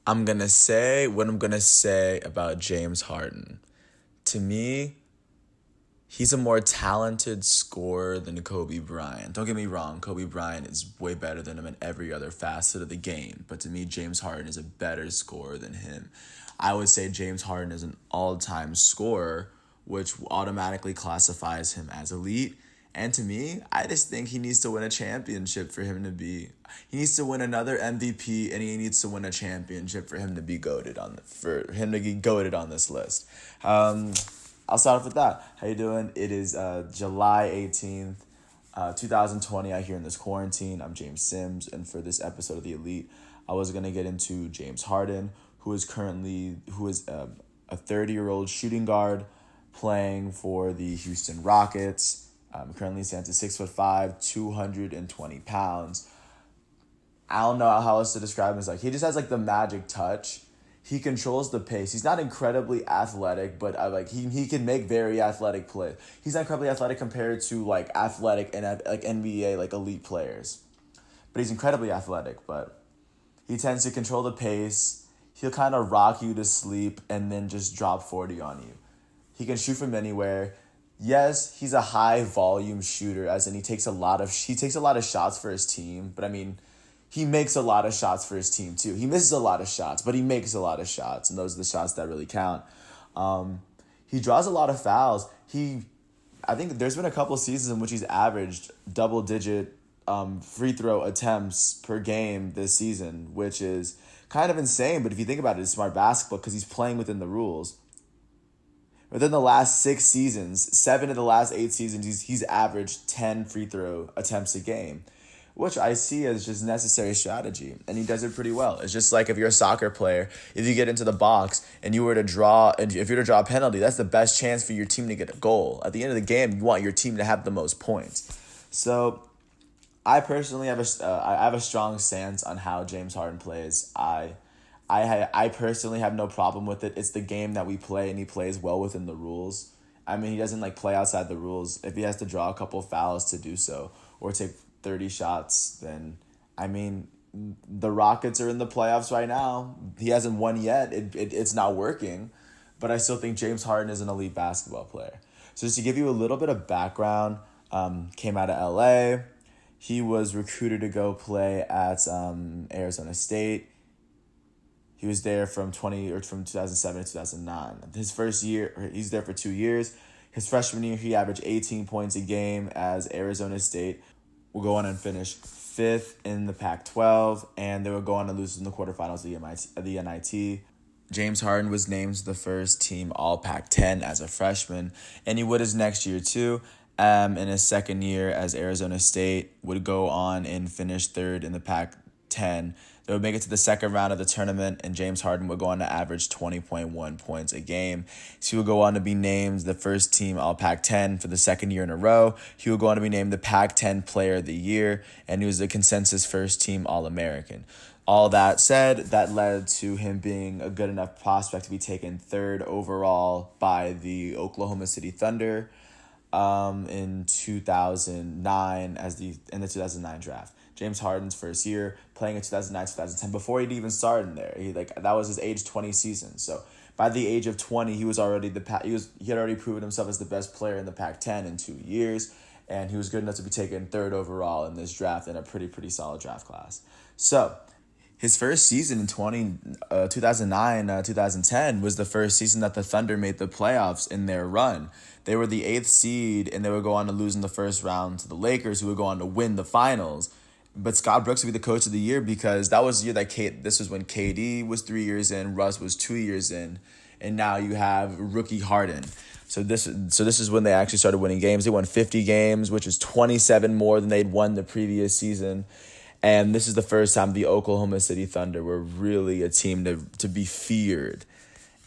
I'm going to say what I'm going to say about James Harden. To me, he's a more talented scorer than Kobe Bryant. Don't get me wrong, Kobe Bryant is way better than him in every other facet of the game. But to me, James Harden is a better scorer than him. I would say James Harden is an all-time scorer, which automatically classifies him as elite. And to me, I just think he needs to win a championship for him to be. He needs to win another MVP, and he needs to win a championship for him to be goated on for him to be goated on this list. I'll start off with that. How you doing? It is July 18th, 2020. I here in this quarantine. I'm James Sims, and for this episode of The Elite, I was gonna get into James Harden, who is a 30-year-old shooting guard playing for the Houston Rockets. Currently stands at 6'5", 220 pounds. I don't know how else to describe him. It's like he just has like the magic touch. He controls the pace. He's not incredibly athletic, but he can make very athletic plays. He's not incredibly athletic compared to like athletic and like NBA like elite players, but he's incredibly athletic. But he tends to control the pace. He'll kind of rock you to sleep and then just drop 40 on you. He can shoot from anywhere. Yes, he's a high volume shooter, as in he takes a lot of shots for his team. But I mean, he makes a lot of shots for his team too. He misses a lot of shots, but he makes a lot of shots, and those are the shots that really count. He draws a lot of fouls. I think there's been a couple of seasons in which he's averaged double digit free throw attempts per game this season, which is kind of insane. But if you think about it, it's smart basketball because he's playing within the rules. Within the last 6 seasons, 7 of the last 8 seasons, he's averaged 10 free throw attempts a game, which I see as just necessary strategy, and he does it pretty well. It's just like if you're a soccer player, if you get into the box and if you were to draw a penalty, that's the best chance for your team to get a goal. At the end of the game, you want your team to have the most points. So I personally have I have a strong stance on how James Harden plays. I personally have no problem with it. It's the game that we play, and he plays well within the rules. I mean, he doesn't like play outside the rules. If he has to draw a couple fouls to do so, or take 30 shots, then I mean, the Rockets are in the playoffs right now. He hasn't won yet. It's not working, but I still think James Harden is an elite basketball player. So just to give you a little bit of background, came out of LA. He was recruited to go play at Arizona State. He was there from 2007 to 2009. His first year, he's there for 2 years. His freshman year, he averaged 18 points a game as Arizona State will go on and finish 5th in the Pac-12, and they will go on to lose in the quarterfinals of the NIT. James Harden was named the first team All Pac-10 as a freshman, and he would his next year too. In his second year as Arizona State would go on and finish 3rd in the Pac-10. They would make it to the second round of the tournament, and James Harden would go on to average 20.1 points a game. So he would go on to be named the first team All Pac-10 for the second year in a row. He would go on to be named the Pac-10 Player of the Year, and he was the consensus first team All-American. All that said, that led to him being a good enough prospect to be taken 3rd overall by the Oklahoma City Thunder in 2009 in the 2009 draft. James Harden's first year playing in 2009, 2010 before he'd even started there. That was his age 20 season. So by the age of 20, he had already proven himself as the best player in the Pac-10 in 2 years, and he was good enough to be taken 3rd overall in this draft in a pretty solid draft class. So his first season in 2009, 2010 was the first season that the Thunder made the playoffs in their run. They were the 8th seed, and they would go on to lose in the first round to the Lakers, who would go on to win the finals. But Scott Brooks would be the coach of the year because that was the year this was when KD was 3 years in, Russ was 2 years in, and now you have rookie Harden. So this is when they actually started winning games. They won 50 games, which is 27 more than they'd won the previous season. And this is the first time the Oklahoma City Thunder were really a team to be feared.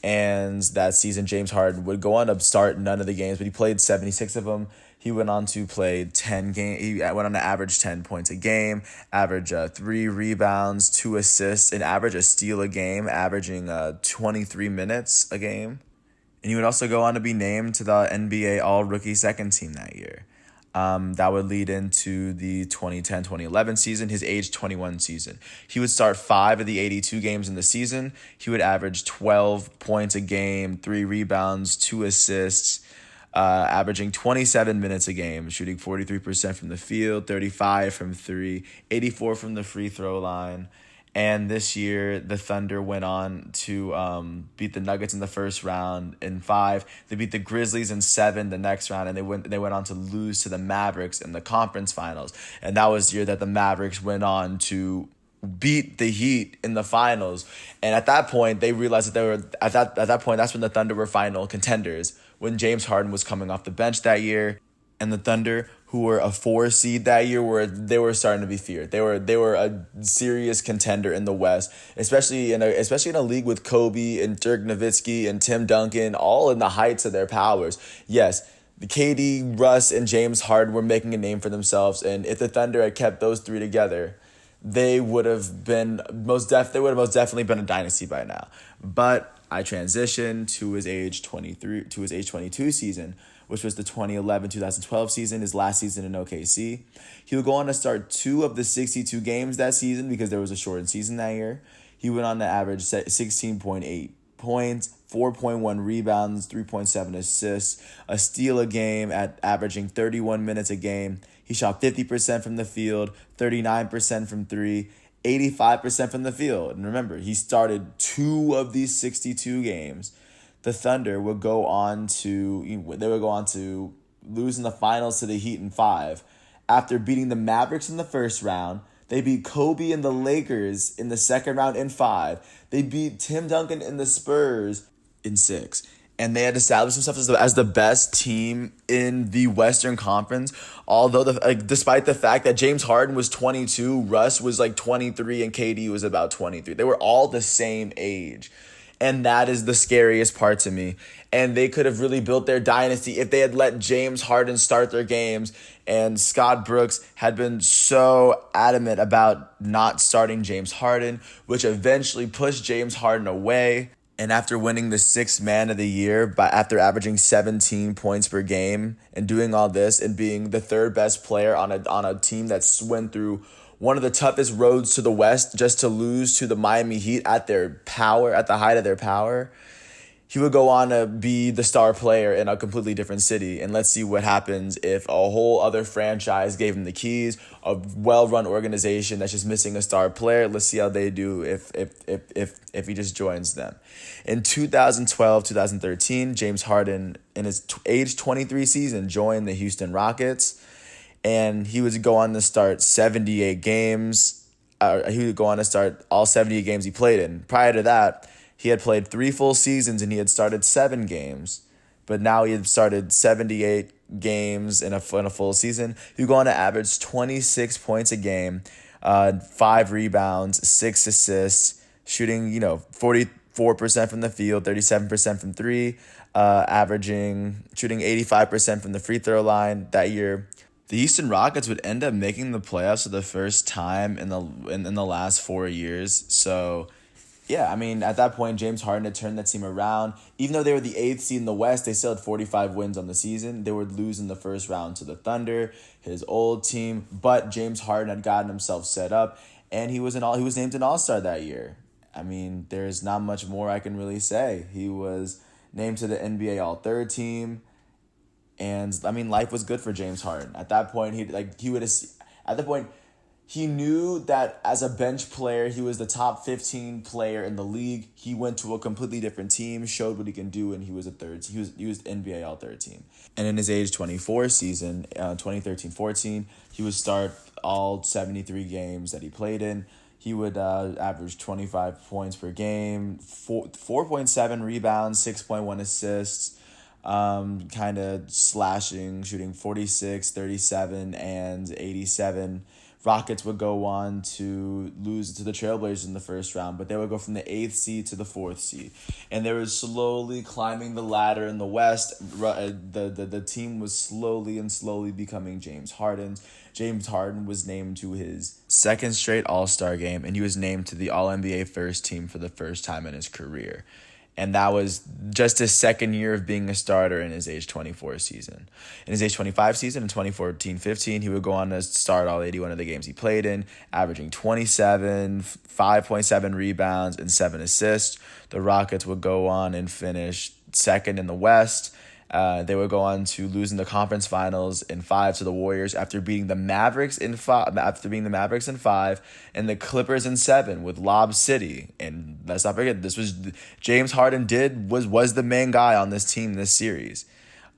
And that season, James Harden would go on to start none of the games, but he played 76 of them. He went on to play 10 games. He went on to average 10 points a game, average 3 rebounds, 2 assists, and average a steal a game, averaging 23 minutes a game. And he would also go on to be named to the NBA All-Rookie Second Team that year. That would lead into the 2010-2011 season, his age 21 season. He would start 5 of the 82 games in the season. He would average 12 points a game, 3 rebounds, 2 assists, averaging 27 minutes a game, shooting 43% from the field, 35 from 3, 84 from the free throw line. And this year, the Thunder went on to beat the Nuggets in the first round in 5. They beat the Grizzlies in 7 the next round, and they went on to lose to the Mavericks in the conference finals. And that was the year that the Mavericks went on to beat the Heat in the finals. And at that point, they realized that they were at that point. That's when the Thunder were final contenders. When James Harden was coming off the bench that year, and the Thunder, who were a 4 seed that year, they were starting to be feared. They were a serious contender in the West, especially in a league with Kobe and Dirk Nowitzki and Tim Duncan, all in the heights of their powers. Yes, the KD, Russ, and James Harden were making a name for themselves, and if the Thunder had kept those three together, they would have most definitely been a dynasty by now. But I transitioned to his age 23 to his age 22 season, which was the 2011-2012 season, his last season in OKC. He would go on to start 2 of the 62 games that season because there was a shortened season that year. He went on to average 16.8 points, 4.1 rebounds, 3.7 assists, a steal a game at averaging 31 minutes a game. He shot 50% from the field, 39% from 3, 85% from the field. And remember, he started 2 of these 62 games. The Thunder would go on to lose in the finals to the Heat in 5. After beating the Mavericks in the first round, they beat Kobe and the Lakers in the second round in 5. They beat Tim Duncan and the Spurs in 6. And they had established themselves as the best team in the Western Conference. Although, despite the fact that James Harden was 22, Russ was like 23, and KD was about 23. They were all the same age. And that is the scariest part to me. And they could have really built their dynasty if they had let James Harden start their games. And Scott Brooks had been so adamant about not starting James Harden, which eventually pushed James Harden away. And after winning the sixth man of the year, after averaging 17 points per game and doing all this and being the third best player on a team that's went through one of the toughest roads to the West just to lose to the Miami Heat at the height of their power, he would go on to be the star player in a completely different city. And let's see what happens if a whole other franchise gave him the keys, a well-run organization that's just missing a star player. Let's see how they do if he just joins them. In 2012-2013, James Harden, in his age 23 season, joined the Houston Rockets. And he would go on to start 78 games. He would go on to start all 78 games he played in. Prior to that, he had played 3 full seasons and he had started 7 games. But now he had started 78 games in a full season. He would go on to average 26 points a game, 5 rebounds, 6 assists, shooting 44% from the field, 37% from 3, shooting 85% from the free throw line that year. The Houston Rockets would end up making the playoffs for the first time in the last 4 years. So, yeah, I mean, at that point, James Harden had turned that team around. Even though they were the 8th seed in the West, they still had 45 wins on the season. They would lose in the first round to the Thunder, his old team. But James Harden had gotten himself set up, and he was named an All-Star that year. I mean, there's not much more I can really say. He was named to the NBA All-Third team. And I mean, life was good for James Harden. At that point, he knew that as a bench player, he was the top 15 player in the league. He went to a completely different team, showed what he can do, and he was NBA All-Third team. And in his age 24 season, 2013-14, he would start all 73 games that he played in. He would average 25 points per game, 4.7 rebounds, 6.1 assists, kind of slashing, shooting 46, 37, and 87. Rockets would go on to lose to the Trailblazers in the first round, but they would go from the 8th seed to the 4th seed. And they were slowly climbing the ladder in the West. The team was slowly becoming James Harden's. James Harden was named to his second straight All-Star game, and he was named to the All-NBA first team for the first time in his career. And that was just his second year of being a starter in his age 24 season. In his age 25 season, in 2014-15, he would go on to start all 81 of the games he played in, averaging 27, 5.7 rebounds, and 7 assists. The Rockets would go on and finish second in the West. They would go on to lose in the conference finals in 5 to the Warriors after beating the Mavericks in 5. After beating the Mavericks in 5, and the Clippers in 7 with Lob City. And let's not forget, this was James Harden was the main guy on this team this series.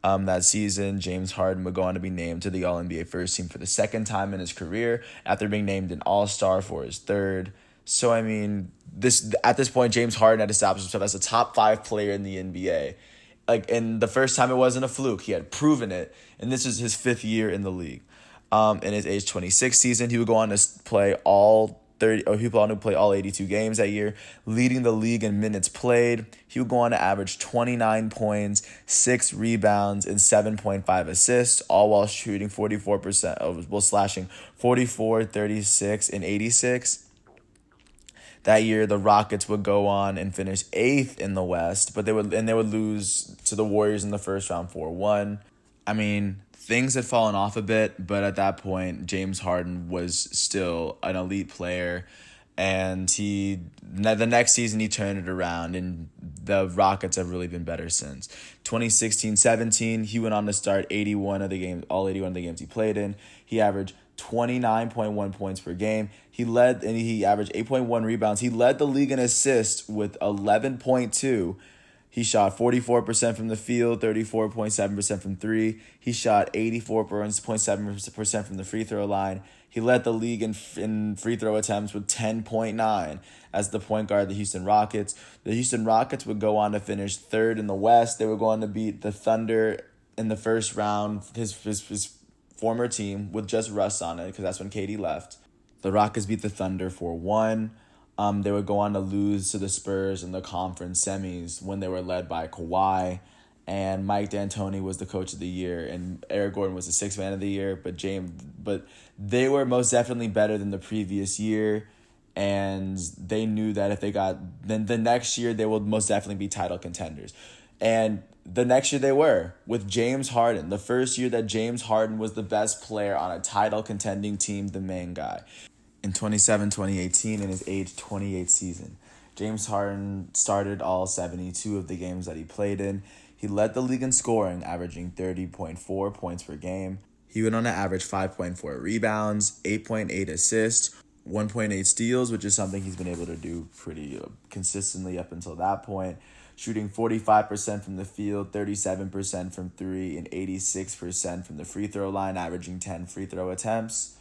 That season, James Harden would go on to be named to the All-NBA first team for the second time in his career after being named an All-Star for his third. So I mean, at this point, James Harden had established himself as a top 5 player in the NBA. Like, and the first time it wasn't a fluke. He had proven it, and this is his 5th year in the league. In his age 26 season, he would go on to play all 30. Or he would go on to play all 82 games that year, leading the league in minutes played. He would go on to average 29 points, 6 rebounds, and 7.5 assists, all while shooting 44%. Well, slashing 44, 36, and 86. That year, the Rockets would go on and finish 8th in the West, but they would lose to the Warriors in the first round 4-1. I mean, things had fallen off a bit, but at that point, James Harden was still an elite player, and the next season he turned it around, and the Rockets have really been better since. 2016-17, he went on to start all 81 of the games he played in. He averaged 29.1 points per game. He averaged 8.1 rebounds. He led the league in assists with 11.2. He shot 44% from the field, 34.7% from 3. He shot 84.7% from the free throw line. He led the league in free throw attempts with 10.9 as the point guard of the Houston Rockets. The Houston Rockets would go on to finish 3rd in the West. They would go on to beat the Thunder in the first round, his former team, with just Russ on it, because that's when KD left. The Rockets beat the Thunder 4-1. They would go on to lose to the Spurs in the conference semis when they were led by Kawhi. And Mike D'Antoni was the coach of the year, and Eric Gordon was the 6th man of the year. But they were most definitely better than the previous year, and they knew that if they then the next year they will most definitely be title contenders. And the next year they were, with James Harden. The first year that James Harden was the best player on a title contending team, the main guy. In 2018, in his age 28 season, James Harden started all 72 of the games that he played in. He led the league in scoring, averaging 30.4 points per game. He went on to average 5.4 rebounds, 8.8 assists, 1.8 steals, which is something he's been able to do pretty consistently up until that point. Shooting 45% from the field, 37% from 3, and 86% from the free throw line, averaging 10 free throw attempts.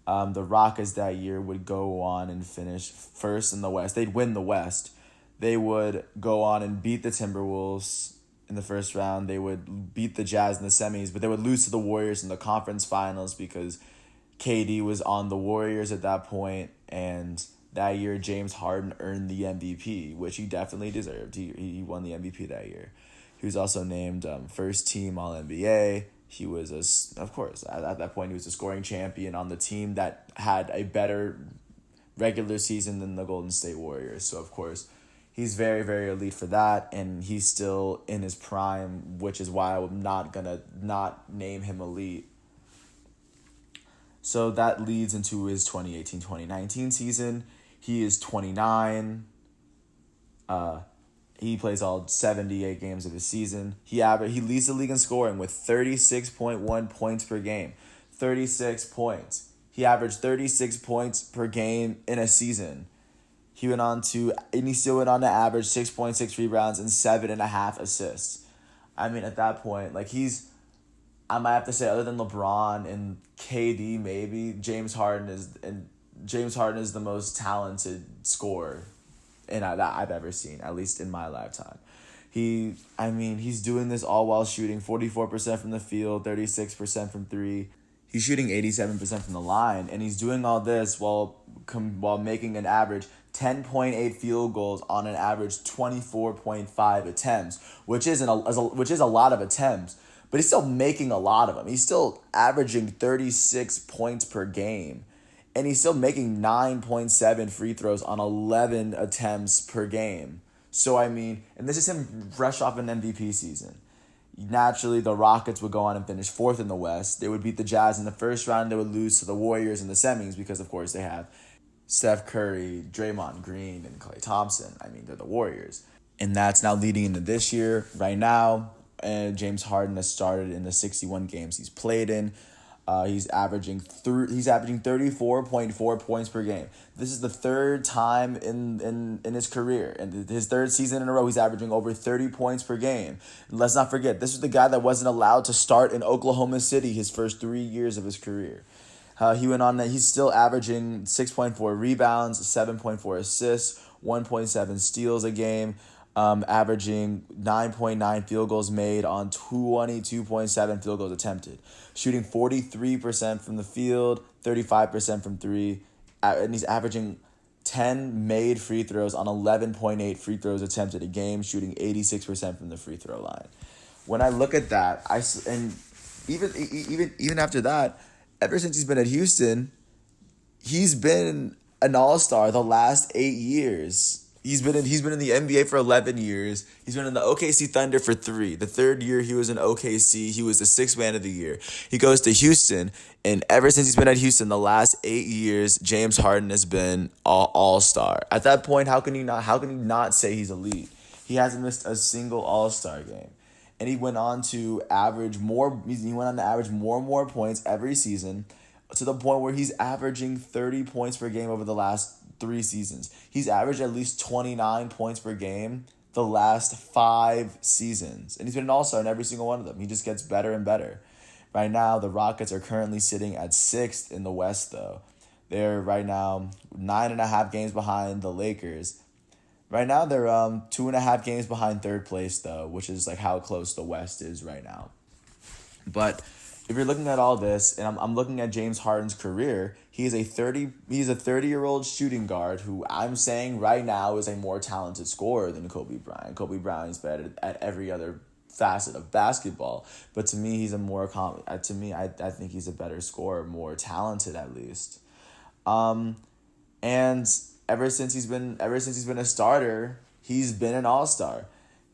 The Rockets that year would go on and finish 1st in the West. They'd win the West. They would go on and beat the Timberwolves in the first round. They would beat the Jazz in the semis, but they would lose to the Warriors in the conference finals because KD was on the Warriors at that point, and that year James Harden earned the MVP, which he definitely deserved. He won the MVP that year. He was also named first team All-NBA. He was, of course, at that point, he was a scoring champion on the team that had a better regular season than the Golden State Warriors. So, of course, he's very, very elite for that, and he's still in his prime, which is why I'm not going to not name him elite. So that leads into his 2018-2019 season. He is 29. He plays all 78 games of the season. He leads the league in scoring with 36.1 points per game. 36 points. He averaged 36 points per game in a season. He still went on to average 6.6 rebounds and 7.5 assists. I mean, at that point, I might have to say, other than LeBron and KD, maybe James Harden is the most talented scorer that I've ever seen, at least in my lifetime. He's doing this all while shooting 44% from the field, 36% from 3. He's shooting 87% from the line, and he's doing all this while making an average 10.8 field goals on an average 24.5 attempts, which is a lot of attempts, but he's still making a lot of them. He's still averaging 36 points per game, and he's still making 9.7 free throws on 11 attempts per game. So, I mean, and this is him fresh off an MVP season. Naturally, the Rockets would go on and finish fourth in the West. They would beat the Jazz in the first round. They would lose to the Warriors in the semis because, of course, they have Steph Curry, Draymond Green, and Klay Thompson. I mean, they're the Warriors. And that's now leading into this year. Right now, James Harden has started in the 61 games he's played in. He's averaging 34.4 points per game. This is the third time in his career, and his third season in a row, he's averaging over 30 points per game. Let's not forget, this was the guy that wasn't allowed to start in Oklahoma City his first 3 years of his career. He went on that he's still averaging 6.4 rebounds, 7.4 assists, 1.7 steals a game, averaging 9.9 field goals made on 22.7 field goals attempted, shooting 43% from the field, 35% from three, and he's averaging 10 made free throws on 11.8 free throws attempted a game, shooting 86% from the free throw line. When I look at that, and even after that, ever since he's been at Houston, he's been an all-star the last 8 years. He's been in the NBA for 11 years. He's been in the OKC Thunder for 3. The third year he was in OKC, he was the sixth man of the year. He goes to Houston, and ever since he's been at Houston, the last 8 years, James Harden has been all-star. At that point, how can he not say he's elite? He hasn't missed a single all-star game. And he went on to average more. He went on to average more and more points every season, to the point where he's averaging 30 points per game over the last 3 seasons. He's averaged at least 29 points per game the last 5 seasons. And he's been an all-star in every single one of them. He just gets better and better. Right now, the Rockets are currently sitting at 6th in the West, though. They're right now 9.5 games behind the Lakers. Right now, they're 2.5 games behind third place, though, which is like how close the West is right now. But if you're looking at all this, and I'm looking at James Harden's career, he's a 30-year-old shooting guard who I'm saying right now is a more talented scorer than Kobe Bryant. Kobe Bryant is better at every other facet of basketball, but to me, he's a more I think he's a better scorer, more talented at least. And ever since he's been a starter, he's been an all-star.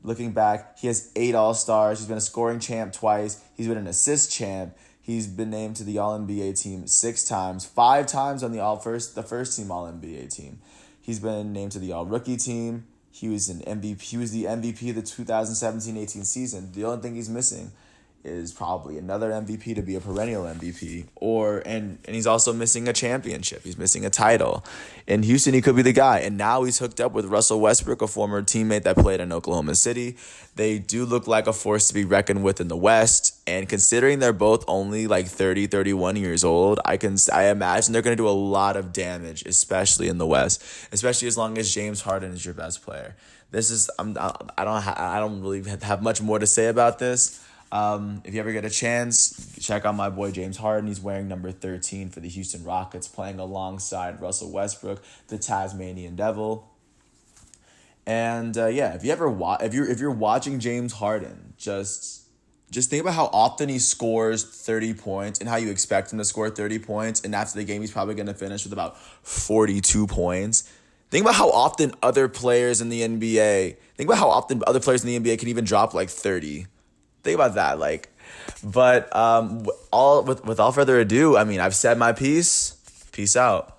Looking back, he has 8 All-Stars. He's been a scoring champ twice. He's been an assist champ. He's been named to the All-NBA team 6 times, 5 times on the first team All-NBA team. He's been named to the All-Rookie team. He was an MVP. He was the MVP of the 2017-18 season. The only thing he's missing is probably another MVP to be a perennial MVP, and he's also missing a championship. He's missing a title. In Houston, he could be the guy, and now he's hooked up with Russell Westbrook, a former teammate that played in Oklahoma City. They do look like a force to be reckoned with in the West, and considering they're both only like 30, 31 years old, I imagine they're going to do a lot of damage, especially in the West, especially as long as James Harden is your best player. I don't really have much more to say about this. If you ever get a chance, check out my boy James Harden. He's wearing number 13 for the Houston Rockets, playing alongside Russell Westbrook, the Tasmanian Devil. And if you're watching James Harden, just think about how often he scores 30 points and how you expect him to score 30 points. And after the game, he's probably going to finish with about 42 points. Think about how often other players in the NBA can even drop like 30. Think about that, with all further ado, I mean, I've said my piece. Peace out.